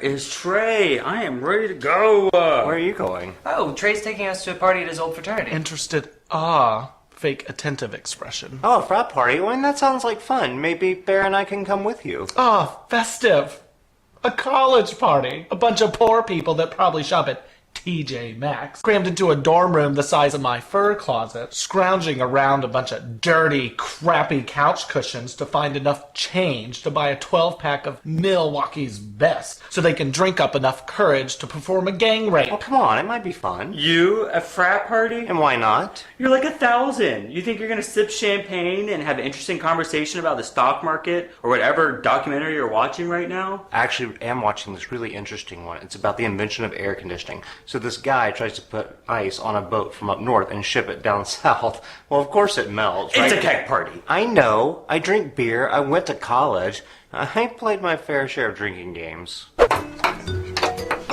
is Trey? I am ready to go. Where are you going? Oh, Trey's taking us to a party at his old fraternity. Interested, fake attentive expression. Oh, a frat party? Well, that sounds like fun. Maybe Bear and I can come with you. Festive. A college party. A bunch of poor people that probably shop at TJ Maxx, crammed into a dorm room the size of my fur closet, scrounging around a bunch of dirty, crappy couch cushions to find enough change to buy a 12-pack of Milwaukee's Best so they can drink up enough courage to perform a gang rape. Well, come on, it might be fun. You, a frat party? And why not? You're like 1,000. You think you're gonna sip champagne and have an interesting conversation about the stock market or whatever documentary you're watching right now? I actually am watching this really interesting one. It's about the invention of air conditioning. So this guy tries to put ice on a boat from up north and ship it down south. Well, of course it melts, right? It's a keg party. I know. I drink beer. I went to college. I played my fair share of drinking games.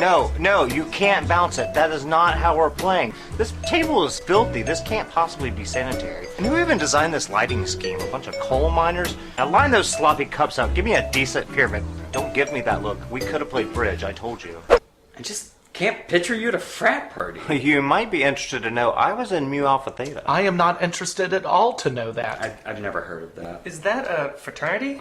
No, you can't bounce it. That is not how we're playing. This table is filthy. This can't possibly be sanitary. And who even designed this lighting scheme? A bunch of coal miners? Now line those sloppy cups up. Give me a decent pyramid. Don't give me that look. We could have played bridge, I told you. I just can't picture you at a frat party. You might be interested to know I was in Mu Alpha Theta. I am not interested at all to know that. I've never heard of that. Is that a fraternity?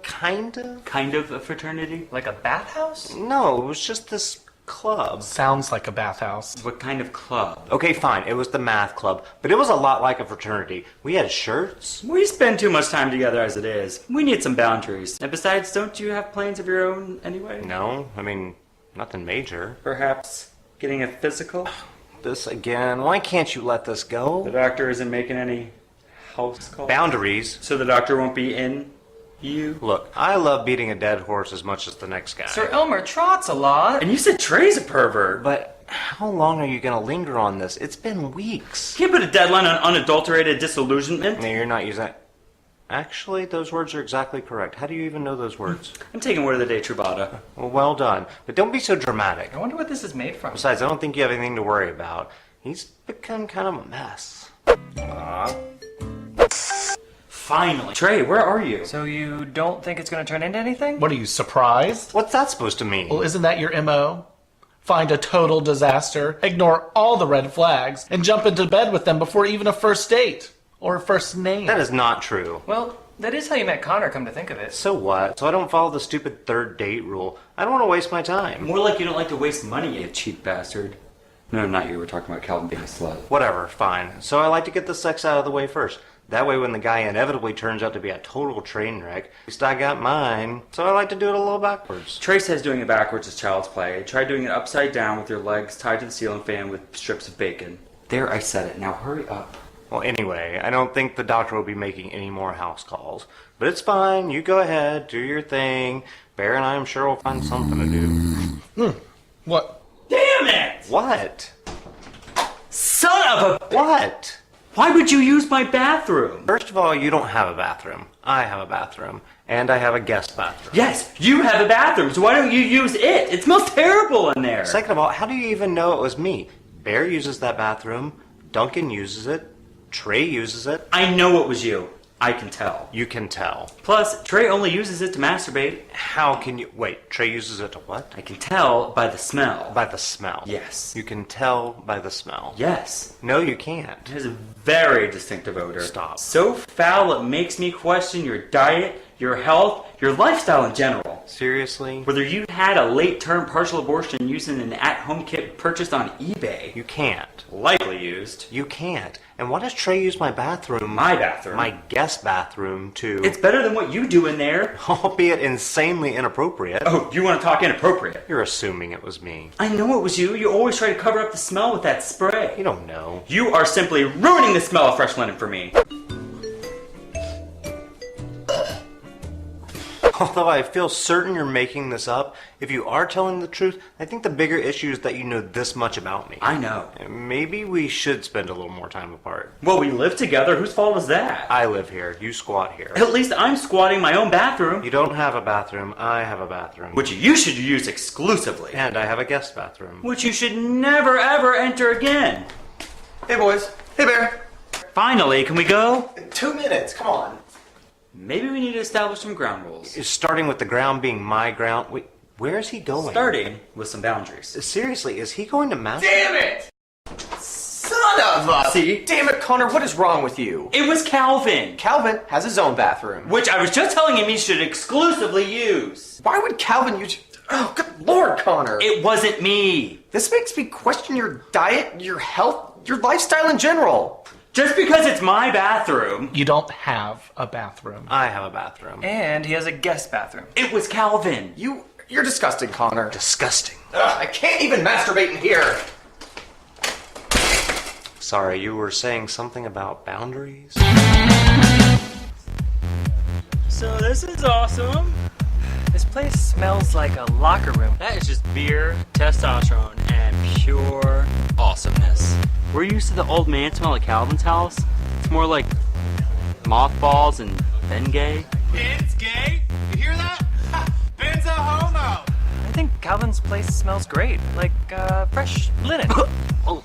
Kind of. Kind of a fraternity? Like a bathhouse? No, it was just this club. Sounds like a bathhouse. What kind of club? Okay, fine. It was the math club, but it was a lot like a fraternity. We had shirts. We spend too much time together as it is. We need some boundaries. And besides, don't you have plans of your own anyway? No, I mean, nothing major. Perhaps getting a physical? This again. Why can't you let this The go? doctor isn't making any house calls? Boundaries. So the doctor won't be in you? Look, I love beating a dead horse as much as the next guy. Sir Elmer trots a lot. And you said Trey's a pervert. But how long are you going to linger on this? It's been weeks. Can't put a deadline on unadulterated disillusionment. No, you're not using that. Actually, those words are exactly correct. How do you even know those words? I'm taking word of the day, Trubada. Well done. But don't be so dramatic. I wonder what this is made from. Besides, I don't think you have anything to worry about. He's become kind of a mess. Finally. Trey, where are you? So you don't think it's going to turn into anything? What are you, surprised? What's that supposed to mean? Well, isn't that your MO? Find a total disaster, ignore all the red flags, and jump into bed with them before even a first date. Or a first name. That is not true. Well, that is how you met Connor, come to think of it. So what? So I don't follow the stupid third date rule. I don't want to waste my time. More like you don't like to waste money, you cheap bastard. No, not you. We're talking about Calvin being a slut. Whatever, fine. So I like to get the sex out of the way first. That way when the guy inevitably turns out to be a total train wreck, at least I got mine. So I like to do it a little backwards. Trey says doing it backwards is child's play. Try doing it upside down with your legs tied to the ceiling fan with strips of bacon. There, I said it. Now hurry up. Well, anyway, I don't think the doctor will be making any more house calls. But it's fine. You go ahead. Do your thing. Bear and I am sure will find something to do. What? Damn it! What? Son of a... What? Why would you use my bathroom? First of all, you don't have a bathroom. I have a bathroom. And I have a guest bathroom. Yes, you have a bathroom, so why don't you use it? It smells terrible in there. Second of all, how do you even know it was me? Bear uses that bathroom. Duncan uses it. Trey uses it. I know it was you. I can tell. You can tell. Plus, Trey only uses it to masturbate. How can you... Wait, Trey uses it to what? I can tell by the smell. By the smell. Yes. You can tell by the smell. Yes. No, you can't. It has a very distinctive odor. Stop. So foul it makes me question your diet, your health, your lifestyle in general. Seriously? Whether you had a late-term partial abortion using an at-home kit purchased on eBay. You can't. Likely used. You can't. And why does Trey use my bathroom? My bathroom. My guest bathroom to... It's better than what you do in there. Albeit insanely inappropriate. Oh, you want to talk inappropriate? You're assuming it was me. I know it was you. You always try to cover up the smell with that spray. You don't know. You are simply ruining the smell of fresh linen for me. Although I feel certain you're making this up, if you are telling the truth, I think the bigger issue is that you know this much about me. I know. Maybe we should spend a little more time apart. Well, we live together. Whose fault is that? I live here. You squat here. At least I'm squatting my own bathroom. You don't have a bathroom. I have a bathroom. Which you should use exclusively. And I have a guest bathroom. Which you should never ever enter again. Hey boys. Hey Bear. Finally, can we go? 2 minutes, come on. Maybe we need to establish some ground rules. Starting with the ground being my ground. Wait, Where is he going? Starting with some boundaries. Seriously, is he going to master? Damn it! Son of a... See? Damn it, Connor, what is wrong with you? It was Calvin, Calvin has his own bathroom. which I was just telling him he should exclusively use. Why would Calvin use... Oh, good lord, Connor. It wasn't me. This makes me question your diet, your health, your lifestyle in general. Just because it's my bathroom, You don't have a bathroom. I have a bathroom. And he has a guest bathroom. it was Calvin. You're disgusting, Connor. Disgusting. Ugh, I can't even masturbate in here. Sorry, you were saying something about boundaries? So this is awesome. This place smells like a locker room. That is just beer, testosterone, and pure awesomeness. We're used to the old man smell at Calvin's house. It's more like mothballs and Bengay. Ben's gay? You hear that? Ha, Ben's a homo! I think Calvin's place smells great, like fresh linen. Oh.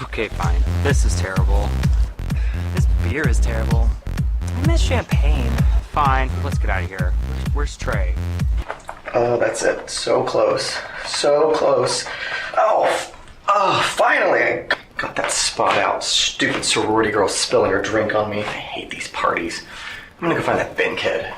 Okay, fine. This is terrible. This beer is terrible. I miss champagne. Fine, let's get out of here. Where's Trey? Oh, that's it. So close. So close. Oh, finally I got that spot out. Stupid sorority girl spilling her drink on me. I hate these parties. I'm gonna go find that Ben kid.